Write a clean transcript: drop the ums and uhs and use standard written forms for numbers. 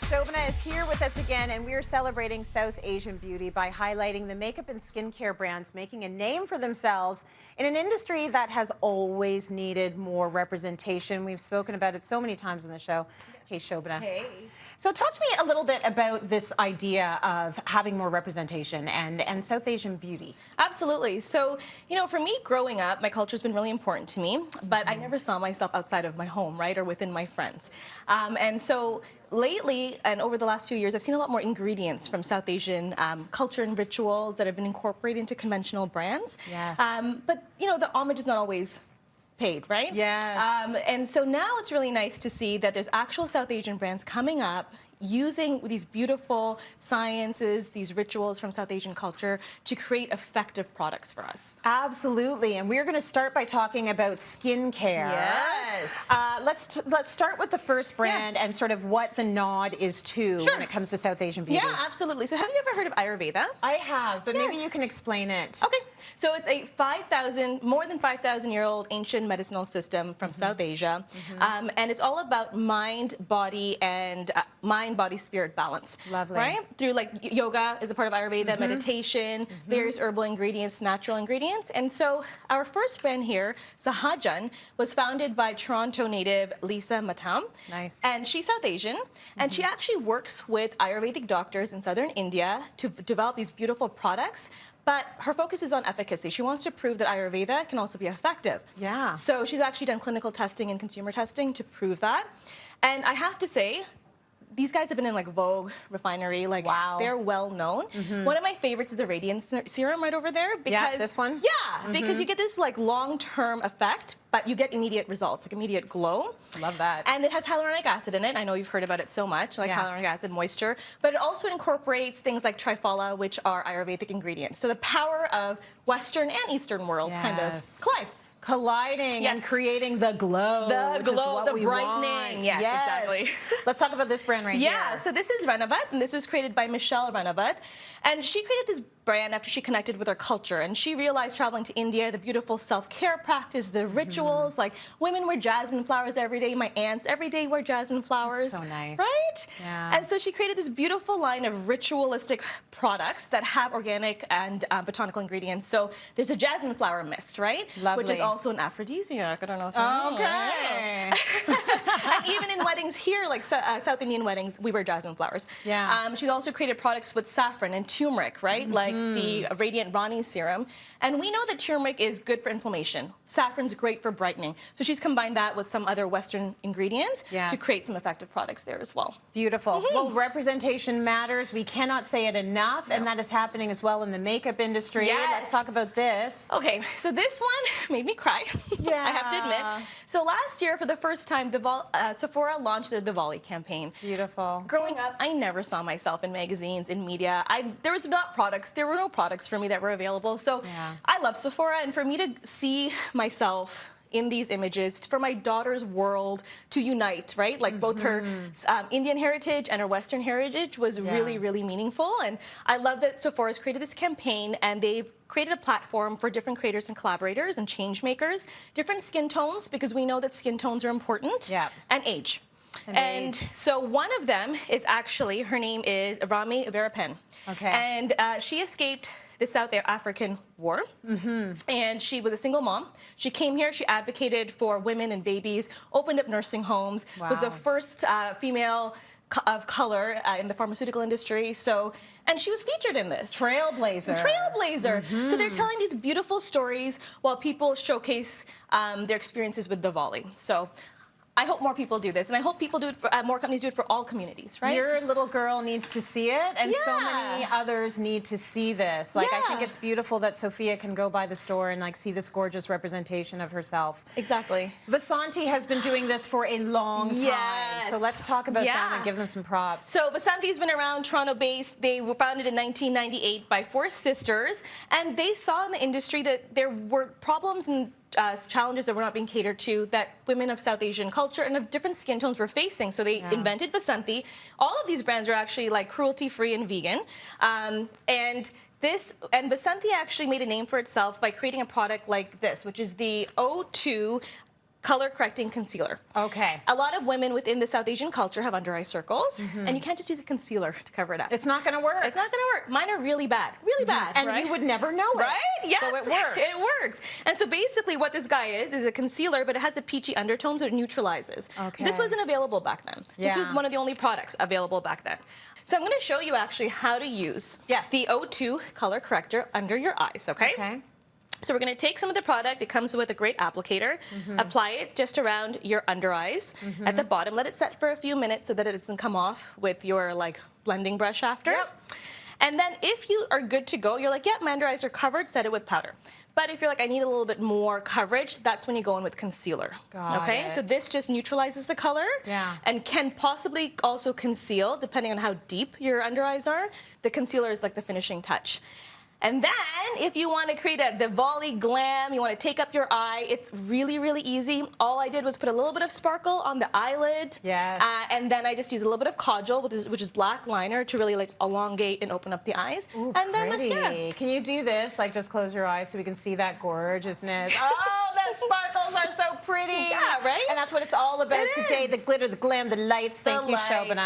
Shobana is here with us again, and we are celebrating South Asian beauty by highlighting the makeup and skincare brands making a name for themselves in an industry that has always needed more representation. We've spoken about it so many times on the show. Hey, Shobana. Hey. So talk to me a little bit about this idea of having more representation and South Asian beauty. Absolutely. So, for me growing up, my culture's been really important to me, but I never saw myself outside of my home, right, or within my friends. And so lately, and over the last few years, I've seen a lot more ingredients from South Asian culture and rituals that have been incorporated into conventional brands. Yes. But, the homage is not always paid, right? Yes. And so now it's really nice to see that there's actual South Asian brands coming up using these beautiful sciences, these rituals from South Asian culture to create effective products for us. Absolutely, and we're going to start by talking about skincare. Yes. Let's start with the first brand and sort of what the nod is to when it comes to South Asian beauty. Yeah, absolutely. So have you ever heard of Ayurveda? I have, but maybe you can explain it. Okay, so it's a more than 5,000-year-old ancient medicinal system from South Asia, and it's all about mind, body, and mind-body-spirit balance. Lovely. Right? Through yoga is a part of Ayurveda, meditation, various herbal ingredients, natural ingredients. And so our first brand here, Sahajan, was founded by Toronto native Lisa Matam. Nice. And she's South Asian, and she actually works with Ayurvedic doctors in southern India to develop these beautiful products. But her focus is on efficacy. She wants to prove that Ayurveda can also be effective. Yeah. So she's actually done clinical testing and consumer testing to prove that. And I have to say, these guys have been in Vogue, Refinery, wow. They're well known. One of my favorites is the Radiance Serum right over there. Because, this one? Yeah, because you get this long-term effect, but you get immediate results, immediate glow. Love that. And it has hyaluronic acid in it. I know you've heard about it so much, hyaluronic acid, moisture. But it also incorporates things like triphala, which are Ayurvedic ingredients. So the power of Western and Eastern worlds kind of colliding and creating the glow. The glow, the brightening. Want. Yes, exactly. Let's talk about this brand right here. Yeah, so this is Renovate, and this was created by Michelle Renovate. And she created this brand after she connected with her culture. And she realized traveling to India, the beautiful self-care practice, the rituals, women wear jasmine flowers every day. My aunts every day wear jasmine flowers. That's so nice. Right? Yeah. And so she created this beautiful line of ritualistic products that have organic and botanical ingredients. So there's a jasmine flower mist, right? Lovely. Which is also an aphrodisiac. I don't know if you know. Okay. And even in weddings here, South Indian weddings, we wear jasmine flowers. Yeah. She's also created products with saffron and turmeric, right? The Radiant Rani Serum. And we know that turmeric is good for inflammation. Saffron's great for brightening. So she's combined that with some other Western ingredients to create some effective products there as well. Beautiful. Well, representation matters. We cannot say it enough, and that is happening as well in the makeup industry. Yes. Let's talk about this. Okay, so this one made me cry. Yeah. I have to admit. So last year, for the first time, Sephora launched their Diwali campaign. Beautiful. Growing up, I never saw myself in magazines, in media. There were no products for me that were available. So I love Sephora, and for me to see myself in these images, for my daughter's world to unite, right? Both her Indian heritage and her Western heritage was really, really meaningful. And I love that Sephora's created this campaign, and they've created a platform for different creators and collaborators and change makers, different skin tones, because we know that skin tones are important, and age. And so one of them is actually, her name is Rami Verapen. Okay. And she escaped the South African War, and she was a single mom. She came here, she advocated for women and babies, opened up nursing homes, was the first female of color in the pharmaceutical industry. And she was featured in this. Trailblazer. Trailblazer. So they're telling these beautiful stories while people showcase their experiences with Diwali. So I hope more people do this, and I hope people do it for, more companies do it for all communities, right? Your little girl needs to see it, and so many others need to see this. I think it's beautiful that Sophia can go by the store and see this gorgeous representation of herself. Exactly. Vasanthi has been doing this for a long time. Yes. So let's talk about them and give them some props. So Vasanthi's been around, Toronto-based. They were founded in 1998 by 4 sisters, and they saw in the industry that there were problems and challenges that were not being catered to that women of South Asian culture and of different skin tones were facing. So they invented Vasanthi. All of these brands are actually cruelty-free and vegan. And Vasanthi actually made a name for itself by creating a product like this, which is the O2 color correcting concealer. Okay. A lot of women within the South Asian culture have under eye circles, and you can't just use a concealer to cover it up. It's not going to work. It's not going to work. Mine are really bad, bad. And right? you would never know it. Right? Yes. So it works. It works. And so basically what this guy is a concealer, but it has a peachy undertone, so it neutralizes. Okay. This wasn't available back then. This was one of the only products available back then. So I'm going to show you actually how to use the O2 color corrector under your eyes, okay? Okay. So we're going to take some of the product. It comes with a great applicator. Apply it just around your under eyes at the bottom. Let it set for a few minutes so that it doesn't come off with your like blending brush after. Yep. And then if you are good to go, you're like, yeah, my under eyes are covered, set it with powder. But if you're like, I need a little bit more coverage, that's when you go in with concealer. Got okay? it. So this just neutralizes the color and can possibly also conceal, depending on how deep your under eyes are. The concealer is like the finishing touch. And then, if you want to create a Diwali glam, you want to take up your eye, it's really, really easy. All I did was put a little bit of sparkle on the eyelid. Yes. And then I just use a little bit of kajal, which is black liner, to really like elongate and open up the eyes. Ooh, and then pretty. mascara. Can you do this? Like, just close your eyes so we can see that gorgeousness. Oh, the sparkles are so pretty. Yeah, right? And that's what it's all about today. The glitter, the glam, the lights. Thank you, lights. Shobana.